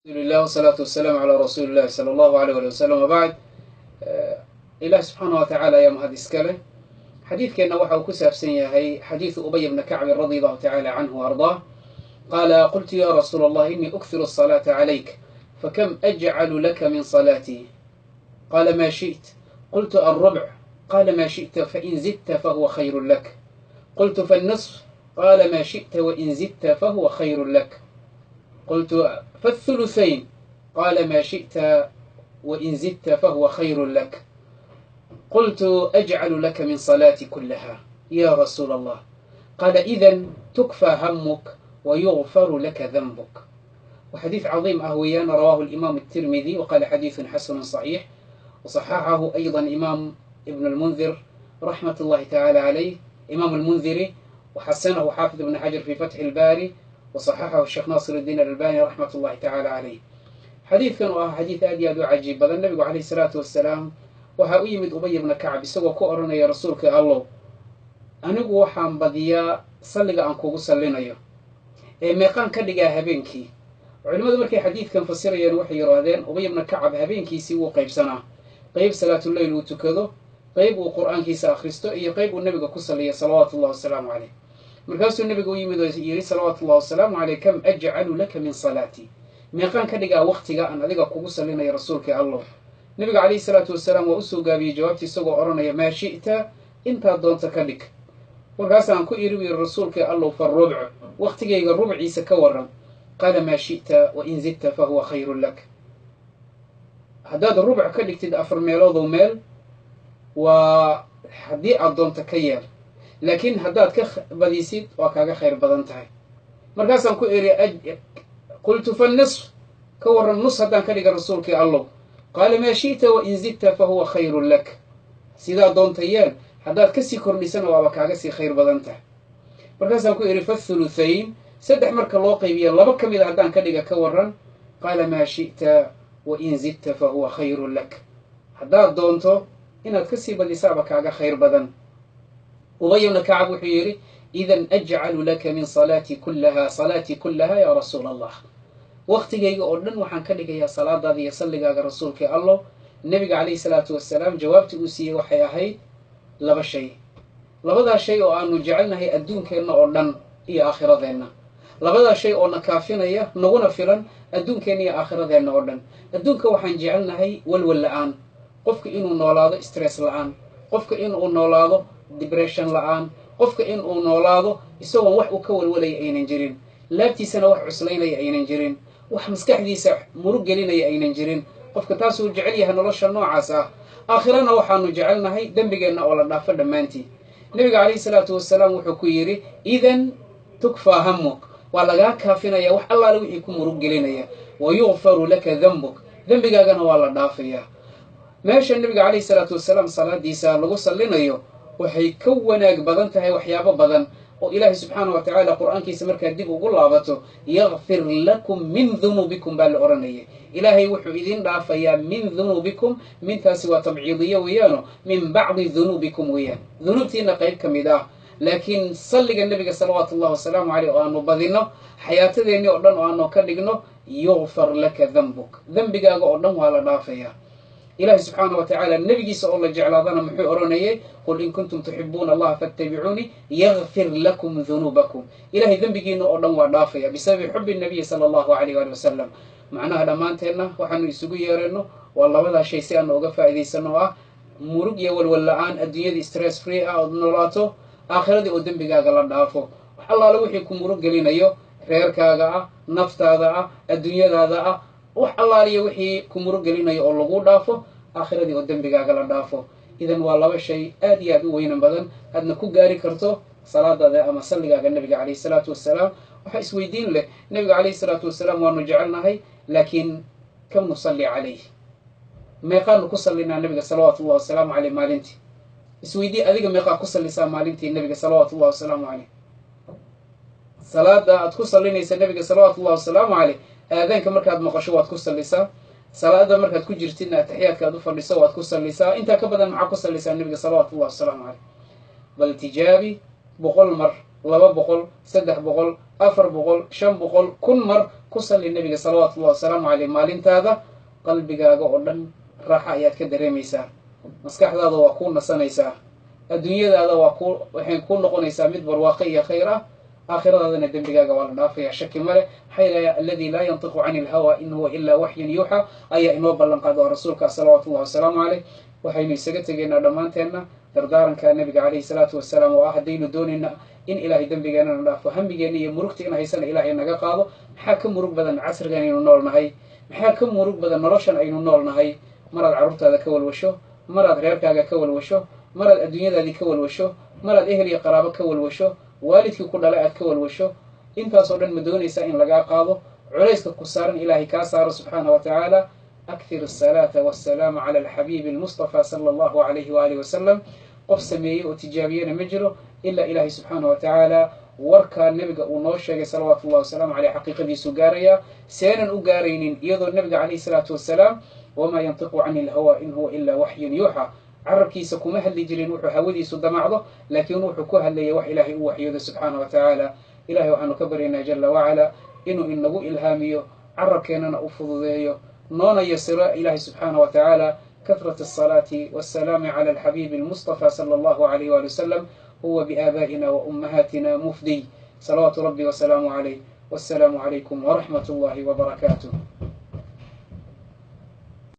الحمد لله والصلاة والسلام على رسول الله صلى الله عليه وسلم وبعد. إله سبحانه وتعالى يا مهد إسكاله حديث كأنه وحا كساب سنيهي حديث أبي بن كعب رضي الله تعالى عنه وأرضاه قال: قلت يا رسول الله إني أكثر الصلاة عليك فكم أجعل لك من صلاتي؟ قال: ما شئت. قلت: الربع. قال: ما شئت فإن زدت فهو خير لك. قلت: فالنصف. قال: ما شئت وإن زدت فهو خير لك. قلت: فالثلثين. قال: ما شئت وإن زدت فهو خير لك. قلت: أجعل لك من صلاتي كلها يا رسول الله. قال: إذن تكفى همك ويغفر لك ذنبك. وحديث عظيم أهويان رواه الإمام الترمذي وقال حديث حسن صحيح، وصححه أيضا إمام ابن المنذر رحمة الله تعالى عليه، إمام المنذري، وحسنه حافظ ابن حجر في فتح الباري، وصححه الشيخ ناصر الدين الألباني رحمة الله تعالى عليه. حديث كانوا حديث آدي عجيب بدن النبي عليه الصلاة والسلام waxaa u yimid Ubay ibn Kacab isagoo ku oranaya rasuulka Allah, anigu waxaan badiyaa salliga aan kugu sallinayo meeqaan ka dhigaa habeenkii. Culimadu markay xadiidkan fasirayeen waxay yiraahdeen Ubay ibn Kacab habeenkiisii wuu qaybsanaa, qayb salaatul layl uu tukado, qayb uu quraankiisa akhristo, iyo qayb uu nabiga ku salliyo salawaatullaahi wasalaamu calayh. Markaasuu nabigu u yimid oo yiri salawaatullaahi wasalaamu calayh, kam aj'alu laka min salati, meeqaan ka dhigaa waqtiga aan adiga kugu sallinayo rasuulka Allah. nabiga calayhi salaatu wasalaam waa u soo gaabiyey jawaabtii isagoo oranaya maa shi'ta, intaad doonta ka dhig. markaasaan ku iri wiiri rasuulka allow farubc, waqtigayga rubciisa ka waran. qaala maa shi'ta wa in zidta fahuwa khayrun lak. haddaad rubc ka dhigtid 4 meeloodoo meel waa haddii aad doonta ka yeel, laakiin haddaad ka badisid waa kaaga khayr badan tahay. markaasaan ku iri qultu fannisf, ka waran nus haddaan ka dhiga rasuulkii allow. قال: ما شئت وإن زدت فهو خير لك. سيدا دونتيان حداد كسي كورنيسان وابكاغسي خير بدنته. مركزا كو إري فالثلثين سدح مركا لو قيبيا لبا كميدا هدان كدغا كورن. قال: ما شئت وإن زدت فهو خير لك. حداد دونتو إناد كسي بديسا بكاغا خير بدن. أبي بن كعب وحيري: إذن أجعل لك من صلاتي كلها يا رسول الله. waqtigayga oo dhan waxaan ka dhigayaa salaadaada iyo salligaaga rasuulka Allah. nabiga calayhi salaatu wasalaam jawaabtii uu siiyey waxay ahayd 2 shay. labadaa shay oo aanu jecelnahay adduunkeenna oo dhan iyo aakhiradeenna. labadaa shay oo na kaafinaya naguna filan adduunkeenna iyo aakhiradeenna oo dhan. adduunka waxaan jecelnahay walwal la'aan, qofka inuu noolaado stress la'aan, qofka inuu noolaado depression la'aan, qofka inuu noolaado isagoo wax uu ka walwalaya aynan jirin, laabtiisana wax cuslaynaya aynan jirin, wax maskaxdiisa murug gelinaya aynan jirin. qofka taas uu jecel yahay nolosha noocaas ah. aakhirana waxaanu jecelnahay dambigeenna oo la dhaafo dhammaantii. nabiga calayhi salaatu wasalaam wuxuu ku yiri: idan tukfaa hammuk, waa lagaa kaafinaya wax allaale wixii ku murug gelinaya, wa yughfaru laka dhanbuk, dambigaagana waa la dhaafayaa. meesha nabiga calayhi salaatu wasalaam salaadiisa lagu sallinayo waxay ka wanaag badan tahay waxyaabo badan oo ilaahay subxaanahu wa tacaala qur'aankiisa markaa dib ugu laabato yaghfir lakum min dhunubikum baa la oranayay. ilaahay wuxuu idin dhaafayaa min dhunubikum, mintaasi waa tabciidiyo weeyaano min bacdi dhunubikum weeyaan, dhunuubtiina qayb ka mid ah. laakiin salliga nabiga salawaatullahi wasalaamu caleyh oo aanu badino xayaatadeenni oo dhan oo aanu ka dhigno yughfar laka dhanbuk, dembigaaga oo dhan waa la dhaafayaa. إلهي سبحانه وتعالى النبي صلى الله عليه وسلم محي أرونيه: قل إن كنتم تحبون الله فاتبعوني يغفر لكم ذنوبكم. إلهي ذنبكين أردن وضافية بسبب حب النبي صلى الله عليه وسلم. معناها لمانتنا وحنو يسوقي يرنو والله ولا شيء سيئا وقفا إذي سنوه مرقيا والولعان الدنيا دي ستريس فري نولاتو آخر دي قدن بقاق الله دافو. الله لو يحيكم مرق لنا يو reerkaaga naftaada adduunyadaada wax allaaliyo wixii ku murug gelinayo oo lagu dhaafo aakhiradi oo dambigaaga la dhaafo. idan waa 2 shay aad iyo aad u weyn badan adna ku gaari karto salaadaada ama salligaaga nabiga calayhi salaatu wasalaam. waxa isweydiin leh nabiga calayhi salaatu wasalaam waanu jecelnahay, laakiin kam nusalli calayhi, meeqaanu ku sallinaa nabiga salawaatullahi wasalaamu calayh maalintii. isweydii adiga meeqaa ku sallisaa maalintii nabiga salawaatullahi wasalaamu calayh. salaada aad ku sallinaysa nabiga salawaatullahi wasalaamu calayh aadaanka markaad maqasho waad ku sallisaa, salaada markaad ku jirtidna taxiyaadka aad u fadhiso waad ku sallisaa. intaa ka badan maxaa ku sallisaa nabiga salawaatullahi wasalaamu calayh. bal tijaabi 100 mar 200 300 400 500 1000 mar ku salli nebiga salawaatullahi wasalaamu caleyh maalintaada qalbigaaga oo dhan raaxa ayaad ka dareemaysaa, maskaxdaada waa kuu nasanaysaa, adduunyadaada waxay kuu noqonaysaa mid barwaaqo iyo khayr ah, aakhiradaadana dembigaaga waa la dhaafaya shaki male. maxaa yeelay alladii laa yantiqu cani ilhawa in huwa ilaa waxyan yuuxa ayaa inoo ballan qaada oo rasuulka salawaatullahi wasalaamu caleyh. waxaynu isaga tegaynaa dhammaanteenna dardaaranka nabiga caleyhi salaatu wasalaam oo ah haddaynu doonayna in ilaahay dembigeenana dhaafo, hamigeena iyo murugta in haysana ilaahay naga qaado. maxaa ka murug badan casrigan aynu nool nahay? maxaa ka murug badan noloshan aynu nool nahay? maraad carruurtaada ka walwasho, maraad reerkaaga ka walwasho, maraad adduunyadaadii ka walwasho, maraad ehel iyo qaraabo ka walwasho, waalidkii ku dhalay aad ka walwasho. intaasoo dhan ma doonaysaa in lagaa qaado, culayska ku saaran ilaahay kaa saaro subxaana wa tacaala. akthir asalaata waassalaamu cala alxabiibi almustafa sala allahu calayhi waalihi wasalam. qof sameeyey oo tijaabiyena ma jiro ilaa ilaahay subxaana wa tacaala warkaa nebiga uu noo sheegay salawaatullahi wasalaamu caleyh xaqiiqadiisu gaarayaa. seenan u gaaraynin iyadoo nebiga calayhi salaatu wasalaam wamaa yantiqu cani ilhawa in huwa ilaa waxyun yuuxa, carabkiisa kuma hadli jirin wuxuu hawadiisu damacdo, laakiin wuxuu ku hadlayay wax ilaahay u waxyooda subxaana wa tacaala. ilahay waxaanu ka baryaynaa jala wacala inuu inagu ilhaamiyo, carabkeennana u fududeeyo, noona yasiro ilaahay subxaana wa tacaala كثرة الصلاة والسلام على الحبيب المصطفى صلى الله عليه وآله وسلم هو بآبائنا وأمهاتنا مفدي، صلوات ربي وسلامه عليه. والسلام عليكم ورحمة الله وبركاته.